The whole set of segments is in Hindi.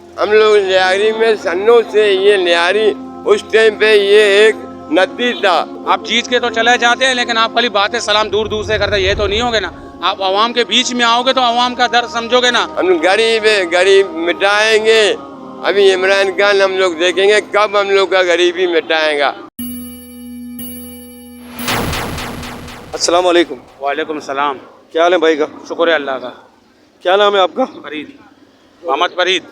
हम लोग लियारी में सन्नों से ये लियारी उस टाइम पे ये एक नदी था। आप जीत के तो चले जाते हैं, लेकिन आप खाली बातें सलाम दूर दूर से करते, ये तो नहीं होगे ना। आप आवाम के बीच में आओगे तो आवाम का दर्द समझोगे ना। हम गरीब है, गरीब मिटाएंगे। अभी इमरान खान हम लोग देखेंगे कब हम लोग का गरीबी मिटाएगा। अस्सलाम वालेकुम। वालेकुम सलाम। क्या हाल है भाई का? शुक्र है अल्लाह का। क्या नाम है आपका? फरीद, मोहम्मद फरीद।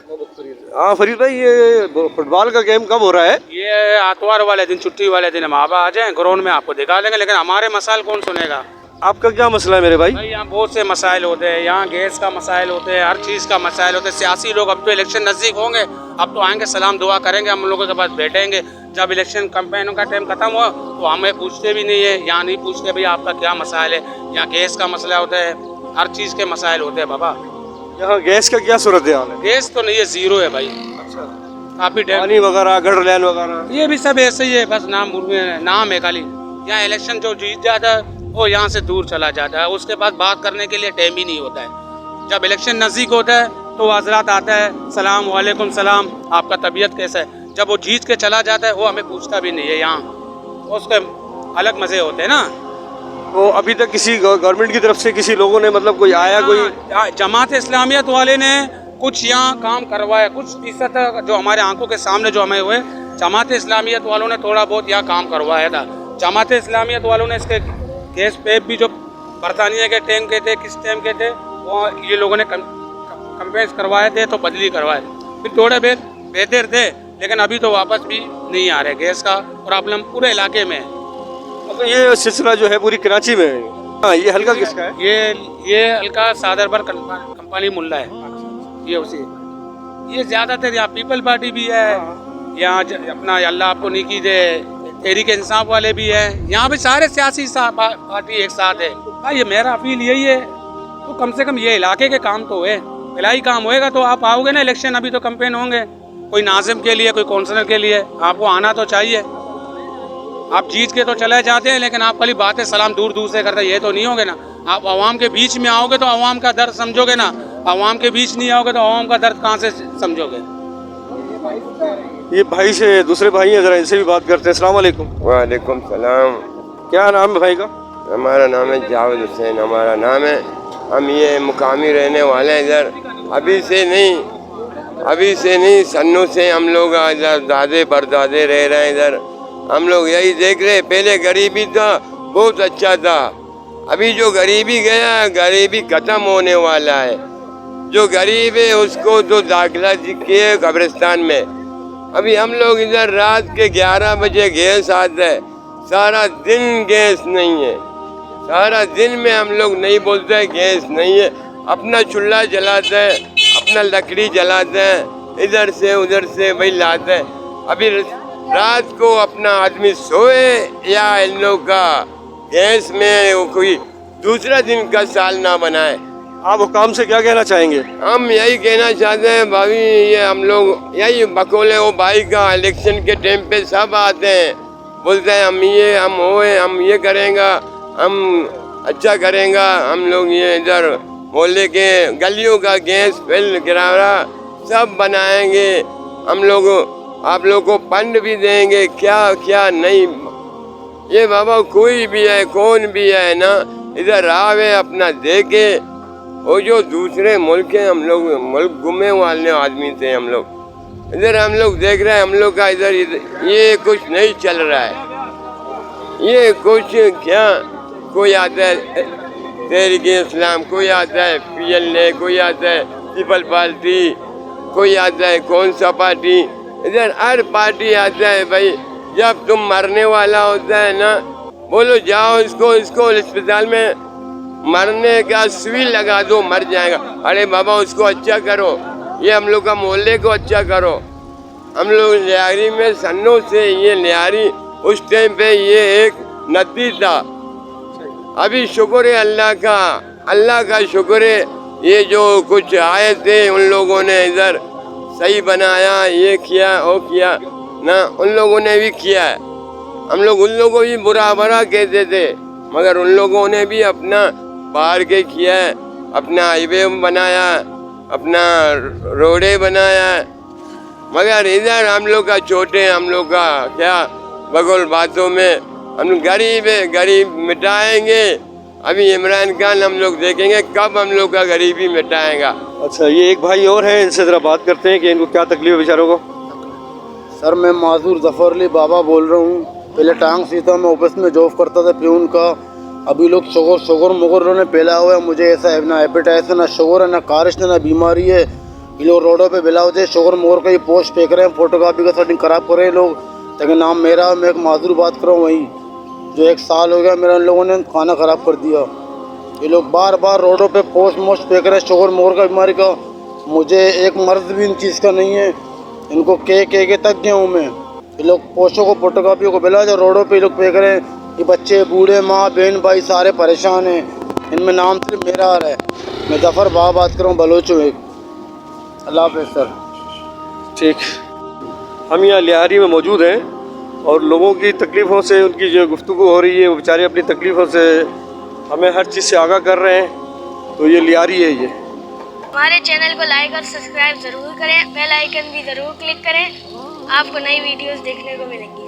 हाँ फरीद भाई, ये फुटबॉल का गेम कब हो रहा है? ये आतवार वाले दिन, छुट्टी वाले दिन हम आप आ जाएं ग्राउंड में, आपको दिखा देंगे, लेकिन हमारे मसाइल कौन सुनेगा। आपका क्या मसला है मेरे भाई? भाई यहाँ बहुत से मसाइल होते हैं, यहाँ गैस का मसाइल होते हैं, हर चीज़ का मसाइल होते हैं। सियासी लोग अब तो इलेक्शन नज़दीक होंगे, अब तो आएंगे, सलाम दुआ करेंगे, हम लोगों के पास बैठेंगे। जब इलेक्शन कैंपेनों का टाइम खत्म हुआ तो हमें पूछते भी नहीं है, यहाँ नहीं पूछते भाई आपका क्या मसाइल है। यहाँ गैस का मसला होता है, हर चीज़ के मसाइल होते हैं बाबा। यहाँ गैस का क्या सूरत हाल है? गैस तो नहीं है, ज़ीरो है भाई। अच्छा, काफ़ी टाइम पानी वगैरह, गटर लाइन वगैरह? ये भी सब ऐसे ही है, बस नाम है खाली। यहाँ इलेक्शन जो जीत जाता है वो यहाँ से दूर चला जाता है, उसके बाद बात करने के लिए टाइम ही नहीं होता है। जब इलेक्शन नज़दीक होता है तो हजरात आता है, सलाम वालेकुम सलाम, आपका तबीयत कैसा है। जब वो जीत के चला जाता है वो हमें पूछता भी नहीं है, यहाँ उसके अलग मज़े होते हैं ना। तो अभी तक किसी गवर्नमेंट की तरफ से किसी लोगों ने मतलब कोई आया, कोई जमात इस्लामियत वाले ने कुछ यहाँ काम करवाया, कुछ फीसद जो हमारे आंखों के सामने जो हमें हुए, जमात इस्लामियत वालों ने थोड़ा बहुत यहाँ काम करवाया था। जमात इस्लामियत वालों ने इसके गैस पे भी जो बरतानिया के टैंक के थे, किस टाइम के थे, वो ये लोगों ने कंपेंस करवाए थे, तो बदली करवाए, फिर थोड़े बेहतर थे, लेकिन अभी तो वापस भी नहीं आ रहे। गैस का प्रॉब्लम पूरे इलाके में है। तो ये सिलसिला जो है पूरी कराची में है। हाँ, ये हल्का किसका है? ये हल्का सादरबर कंपनी मुल्ला है, ये उसी। ये ज़्यादातर यहाँ पीपल पार्टी भी है, यहाँ अपना अल्लाह आपको निकी दे, तहरीक इंसाफ वाले भी हैं, यहाँ भी सारे सियासी पार्टी एक साथ है। भाई ये मेरा अपील यही है, तो कम से कम ये इलाके के काम तो है, भलाई काम होएगा तो आप आओगे ना इलेक्शन। अभी तो कैंपेन होंगे, कोई नाजिम के लिए, कोई काउंसलर के लिए, आपको आना तो चाहिए। आप जीत के तो चले जाते हैं, लेकिन आप खाली बातें सलाम दूर दूर से करते, ये तो नहीं होगे ना। आप आवाम के बीच में आओगे तो आवाम का दर्द समझोगे ना। आवाम के बीच नहीं आओगे तो आवाम का दर्द कहाँ से समझोगे। ये भाई से दूसरे भाई हैं, जरा इनसे भी बात करते हैं। अस्सलाम वालेकुम। वालेकुम सलाम। क्या नाम है भाई का? हमारा नाम है जावेद हुसैन, हमारा नाम है। हम ये मुकामी रहने वाले हैं इधर, अभी से नहीं सन्नों से हम लोग इधर दादे परदादे रह रहे हैं इधर। हम लोग यही देख रहे, पहले गरीबी था, बहुत अच्छा था। अभी जो गरीबी गया, गरीबी खत्म होने वाला है। जो गरीब है उसको तो दाखिला किए कब्रिस्तान में। अभी हम लोग इधर रात के 11 बजे गैस आता है, सारा दिन गैस नहीं है, सारा दिन में हम लोग नहीं बोलते हैं गैस नहीं है। अपना चूल्हा जलाते हैं, अपना लकड़ी जलाते हैं, इधर से उधर से वही लाते हैं। अभी रात को अपना आदमी सोए या इन लोग का गैस में कोई दूसरा दिन का साल ना बनाए। आप हुकाम से क्या कहना चाहेंगे? हम यही कहना चाहते हैं भाभी, ये हम लोग यही बकोले वो भाई का इलेक्शन के टाइम पे सब आते हैं, बोलते हैं हम ये करेंगे, हम अच्छा करेंगे, हम लोग ये इधर मोहल्ले के गलियों का गैस फिल गिरावरा सब बनाएंगे, हम लोग आप लोग को फंड भी देंगे, क्या क्या नहीं। ये बाबा कोई भी है, कौन भी है ना, इधर आवे अपना देखे। वो जो दूसरे मुल्क के हम लोग मुल्क घूमने वाले आदमी थे, हम लोग इधर हम लोग देख रहे हैं, हम लोग का इधर ये कुछ नहीं चल रहा है। ये कुछ क्या, कोई आता है तहरीक इस्लाम, कोई आता है PLA, कोई आता है पीपल पार्टी, कोई आता है कौन सा पार्टी, इधर हर पार्टी आता है। भाई जब तुम मरने वाला होता है ना, बोलो जाओ इसको अस्पताल में मरने का सुई लगा दो, मर जाएगा। अरे बाबा उसको अच्छा करो, ये हम लोग का मोहल्ले को अच्छा करो। हम लोग लियारी में सन्नों से ये लियारी उस टाइम पे ये एक नदी था। अभी शुक्र है अल्लाह का शुक्र है, ये जो कुछ आए थे उन लोगों ने इधर सही बनाया, ये किया वो किया ना, उन लोगों ने भी किया है। हम लोग उन लोगों को भी बुरा कहते थे, मगर उन लोगों ने भी अपना बाहर के किया है, अपना हाईवे बनाया, अपना रोडे बनाया है, मगर इधर हम लोग का छोटे, हम लोग का क्या बगल बातों में हम गरीब है, गरीब मिटाएंगे। अभी इमरान खान हम लोग देखेंगे कब हम लोग का गरीबी मिटाएगा। अच्छा, ये एक भाई और हैं, इनसे ज़रा बात करते हैं कि इनको क्या तकलीफ है बेचारों को। सर मैं माजूर ज़फ़र अली बाबा बोल रहा हूँ। पहले टांग सीता में ऑफिस में जॉब करता था प्यून का। अभी लोग शुगर मुगर ने पहला हुआ है। मुझे ऐसा है ना हेपेटाइटिस है, ना शुगर है, ना कारश, ना बीमारी है। ये लोग रोडों पे बिला होते शुगर मुगर का ये पोस्ट फेंक रहे हैं, फोटोकॉपी का सेटिंग ख़राब कर रहे हैं लोग। ताकि नाम मेरा, मैं एक माजूर बात कर रहा हूँ वहीं, जो 1 साल हो गया मेरा, इन लोगों ने खाना ख़राब कर दिया। ये लोग बार बार रोडों पे पोस्ट मोस्ट फेंक रहे हैं शुगर मुगर का बीमारी का। मुझे एक मर्ज भी इन चीज़ का नहीं है। इनको के तक गया हूँ मैं। ये लोग पोस्टों को फोटोकॉपियों को बिला जो रोडों पे ये लोग फेंक रहे हैं। ये बच्चे बूढ़े माँ बहन भाई सारे परेशान हैं। इनमें नाम सिर्फ मेरा आ रहा है। मैं ज़फ़र बात कर रहा हूँ बलोचों एक। अल्लाह हाफ़िज़ सर। ठीक, हम यहाँ लिहारी में मौजूद हैं और लोगों की तकलीफ़ों से, उनकी जो गुफ्तगू हो रही है, वो बेचारे अपनी तकलीफ़ों से हमें हर चीज़ से आगाह कर रहे हैं। तो ये लिहारी है। ये हमारे चैनल को लाइक और सब्सक्राइब ज़रूर करें, बेल आइकन भी ज़रूर क्लिक करें, आपको नई वीडियोस देखने को मिलेंगी।